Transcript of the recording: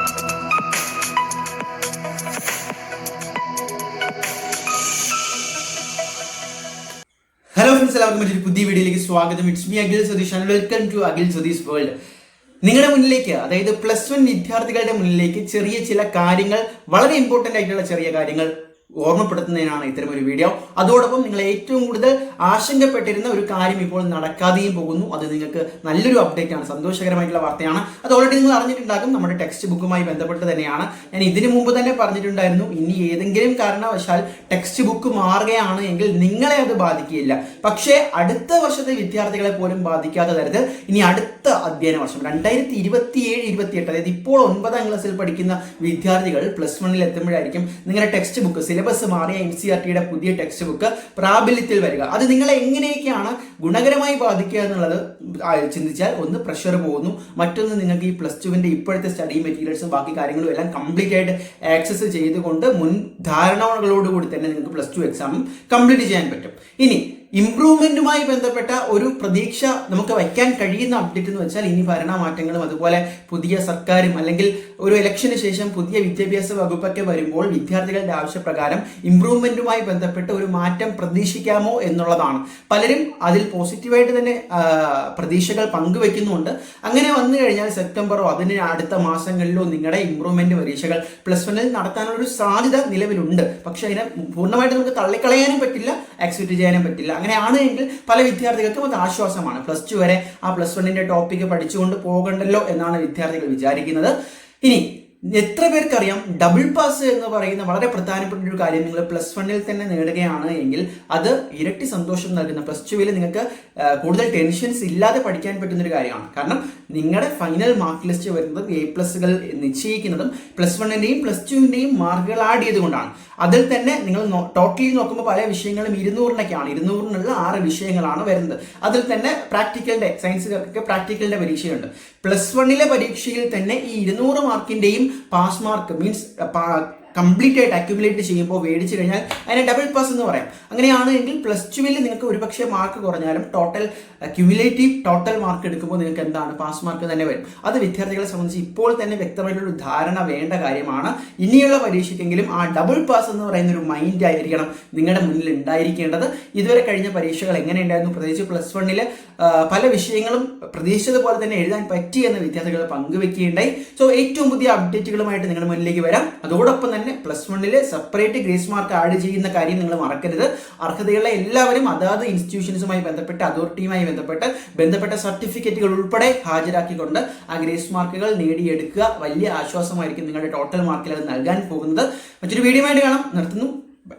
Hello friends, എല്ലാവർക്കും മറ്റൊരു പുതിയ വീഡിയോയിലേക്ക് സ്വാഗതം. It's me Akhil Satheesh and welcome to Akhil Satheesh world. നിങ്ങളുടെ മുന്നിലേക്ക്, അതായത് +1 വിദ്യാർത്ഥികളുടെ മുന്നിലേക്ക് ചെറിയ ചില കാര്യങ്ങൾ, വളരെ ഇമ്പോർട്ടൻ്റ് ആയിട്ടുള്ള ചെറിയ കാര്യങ്ങൾ ഓർമ്മപ്പെടുത്തുന്നതിനാണ് ഇത്തരമൊരു വീഡിയോ. അതോടൊപ്പം നിങ്ങൾ ഏറ്റവും കൂടുതൽ ആശങ്കപ്പെട്ടിരുന്ന ഒരു കാര്യം ഇപ്പോൾ നടക്കാതെയും പോകുന്നു. അത് നിങ്ങൾക്ക് നല്ലൊരു അപ്ഡേറ്റ് ആണ്, സന്തോഷകരമായിട്ടുള്ള വാർത്തയാണ്. അത് ഓൾറെഡി നിങ്ങൾ അറിഞ്ഞിട്ടുണ്ടാകും. നമ്മുടെ ടെക്സ്റ്റ് ബുക്കുമായി ബന്ധപ്പെട്ട് തന്നെയാണ്. ഞാൻ ഇതിനു മുമ്പ് തന്നെ പറഞ്ഞിട്ടുണ്ടായിരുന്നു, ഇനി ഏതെങ്കിലും കാരണവശാൽ ടെക്സ്റ്റ് ബുക്ക് മാറുകയാണ് എങ്കിൽ നിങ്ങളെ അത് ബാധിക്കുകയില്ല. പക്ഷേ അടുത്ത വർഷത്തെ വിദ്യാർത്ഥികളെ പോലും ബാധിക്കാത്ത തരത്തിൽ ഇനി അടുത്ത അധ്യയന വർഷം 2027-28, അതായത് ഇപ്പോൾ 9ാം ക്ലാസ്സിൽ പഠിക്കുന്ന വിദ്യാർത്ഥികൾ +1 എത്തുമ്പോഴായിരിക്കും നിങ്ങളുടെ ടെക്സ്റ്റ് ബുക്ക് സിലബസ് മാറിയ NCERTയുടെ പുതിയ ടെക്സ്റ്റ് ബുക്ക് പ്രാബല്യത്തിൽ വരിക. അത് നിങ്ങളെ എങ്ങനെയൊക്കെയാണ് ഗുണകരമായി ബാധിക്കുക എന്നുള്ളത് ചിന്തിച്ചാൽ, ഒന്ന് പ്രഷർ പോകുന്നു, മറ്റൊന്ന് നിങ്ങൾക്ക് ഈ +2വിന്റെ ഇപ്പോഴത്തെ സ്റ്റഡി മെറ്റീരിയൽസും ബാക്കി കാര്യങ്ങളും എല്ലാം കംപ്ലീറ്റ് ആയിട്ട് ആക്സസ് ചെയ്തുകൊണ്ട് മുൻ ധാരണകളോടുകൂടി തന്നെ നിങ്ങൾക്ക് +2 എക്സാമും കംപ്ലീറ്റ് ചെയ്യാൻ പറ്റും. ഇനി ഇംപ്രൂവ്മെന്റുമായി ബന്ധപ്പെട്ട ഒരു പ്രതീക്ഷ നമുക്ക് വയ്ക്കാൻ കഴിയുന്ന അപ്ഡേറ്റ് എന്ന് വെച്ചാൽ, ഇനി ഭരണമാറ്റങ്ങളും അതുപോലെ പുതിയ സർക്കാരും അല്ലെങ്കിൽ ഒരു ഇലക്ഷന് ശേഷം പുതിയ വിദ്യാഭ്യാസ വകുപ്പൊക്കെ വരുമ്പോൾ വിദ്യാർത്ഥികളുടെ ആവശ്യപ്രകാരം ഇംപ്രൂവ്മെന്റുമായി ബന്ധപ്പെട്ട ഒരു മാറ്റം പ്രതീക്ഷിക്കാമോ എന്നുള്ളതാണ്. പലരും അതിൽ പോസിറ്റീവായിട്ട് തന്നെ പ്രതീക്ഷകൾ പങ്കുവെക്കുന്നുണ്ട്. അങ്ങനെ വന്നു കഴിഞ്ഞാൽ സെപ്റ്റംബറോ അതിന് അടുത്ത മാസങ്ങളിലോ നിങ്ങളുടെ ഇംപ്രൂവ്മെന്റ് പരീക്ഷകൾ +1 നടത്താനുള്ള ഒരു സാധ്യത നിലവിലുണ്ട്. പക്ഷെ അതിനെ പൂർണ്ണമായിട്ട് നമുക്ക് തള്ളിക്കളയാനും പറ്റില്ല, ആക്സെപ്റ്റ് ചെയ്യാനും പറ്റില്ല. അങ്ങനെയാണ് എങ്കിൽ പല വിദ്യാർത്ഥികൾക്കും അത് ആശ്വാസമാണ്. +2 വരെ ആ +1ന്റെ ടോപ്പിക്ക് പഠിച്ചുകൊണ്ട് പോകണ്ടല്ലോ എന്നാണ് വിദ്യാർത്ഥികൾ വിചാരിക്കുന്നത്. ഇനി എത്ര പേർക്കറിയാം, ഡബിൾ പാസ് എന്ന് പറയുന്ന വളരെ പ്രധാനപ്പെട്ട ഒരു കാര്യം നിങ്ങൾ +1 തന്നെ നേടുകയാണ് എങ്കിൽ അത് ഇരട്ടി സന്തോഷം നൽകുന്ന, +2വിൽ നിങ്ങൾക്ക് കൂടുതൽ ടെൻഷൻസ് ഇല്ലാതെ പഠിക്കാൻ പറ്റുന്ന ഒരു കാര്യമാണ്. കാരണം നിങ്ങളുടെ ഫൈനൽ മാർക്ക് ലിസ്റ്റ് വരുന്നത് A+കൾ നിശ്ചയിക്കുന്നതും +1ന്റെയും +2വിന്റെയും മാർക്കുകൾ ആഡ് ചെയ്തുകൊണ്ടാണ്. അതിൽ തന്നെ നിങ്ങൾ ടോട്ടലി നോക്കുമ്പോൾ പല വിഷയങ്ങളും 200-നൊക്കെയാണ്. 200-നുള്ള 6 വിഷയങ്ങളാണ് വരുന്നത്. അതിൽ തന്നെ പ്രാക്ടിക്കലിന്റെ, സയൻസുകാർക്കൊക്കെ പ്രാക്ടിക്കലിന്റെ പരീക്ഷയുണ്ട്. +1ലെ പരീക്ഷയിൽ തന്നെ ഈ 200 മാർക്കിന്റെയും പാസ് മാർക്ക് മീൻസ് കംപ്ലീറ്റ് ആയിട്ട് അക്യുമുലേറ്റ് ചെയ്യുമ്പോൾ മേടിച്ചു കഴിഞ്ഞാൽ അതിനെ ഡബിൾ പാസ് എന്ന് പറയാം. അങ്ങനെയാണ് എങ്കിൽ +2വിൽ നിങ്ങൾക്ക് ഒരുപക്ഷെ മാർക്ക് കുറഞ്ഞാലും ടോട്ടൽ ക്യുമുലേറ്റീവ് ടോട്ടൽ മാർക്ക് എടുക്കുമ്പോൾ നിങ്ങൾക്ക് എന്താണ്, പാസ് മാർക്ക് തന്നെ വരും. അത് വിദ്യാർത്ഥികളെ സംബന്ധിച്ച് ഇപ്പോൾ തന്നെ വ്യക്തമായിട്ടുള്ളൊരു ധാരണ വേണ്ട കാര്യമാണ്. ഇനിയുള്ള പരീക്ഷയ്ക്കെങ്കിലും ആ ഡബിൾ പാസ് എന്ന് പറയുന്ന ഒരു മൈൻഡ് ആയിരിക്കണം നിങ്ങളുടെ മുന്നിൽ ഉണ്ടായിരിക്കേണ്ടത്. ഇതുവരെ കഴിഞ്ഞ പരീക്ഷകൾ എങ്ങനെയുണ്ടായിരുന്നു, പ്രത്യേകിച്ച് +1ൽ പല വിഷയങ്ങളും പ്രതീക്ഷിച്ചതുപോലെ തന്നെ എഴുതാൻ പറ്റി എന്ന് വിദ്യാർത്ഥികൾ പങ്കുവെക്കുകയുണ്ടായി. സോ ഏറ്റവും പുതിയ അപ്ഡേറ്റുകളുമായിട്ട് നിങ്ങളുടെ മുന്നിലേക്ക് വരാം. അതോടൊപ്പം തന്നെ +1ൽ സെപ്പറേറ്റ് ഗ്രേസ് മാർക്ക് ആഡ് ചെയ്യുന്ന കാര്യം നിങ്ങൾ മറക്കരുത്. അർഹതയുള്ള എല്ലാവരും അതാത് ഇൻസ്റ്റിറ്റ്യൂഷൻസുമായി ബന്ധപ്പെട്ട്, അതോറിറ്റിയുമായി ബന്ധപ്പെട്ട സർട്ടിഫിക്കറ്റുകൾ ഉൾപ്പെടെ ഹാജരാക്കിക്കൊണ്ട് ആ ഗ്രേസ് മാർക്കുകൾ നേടിയെടുക്കുക. വലിയ ആശ്വാസമായിരിക്കും നിങ്ങളുടെ ടോട്ടൽ മാർക്കിൽ അത് നൽകാൻ പോകുന്നത്. മറ്റൊരു വീഡിയോ ആയിട്ട് കാണാം. നിർത്തുന്നു. ബൈ.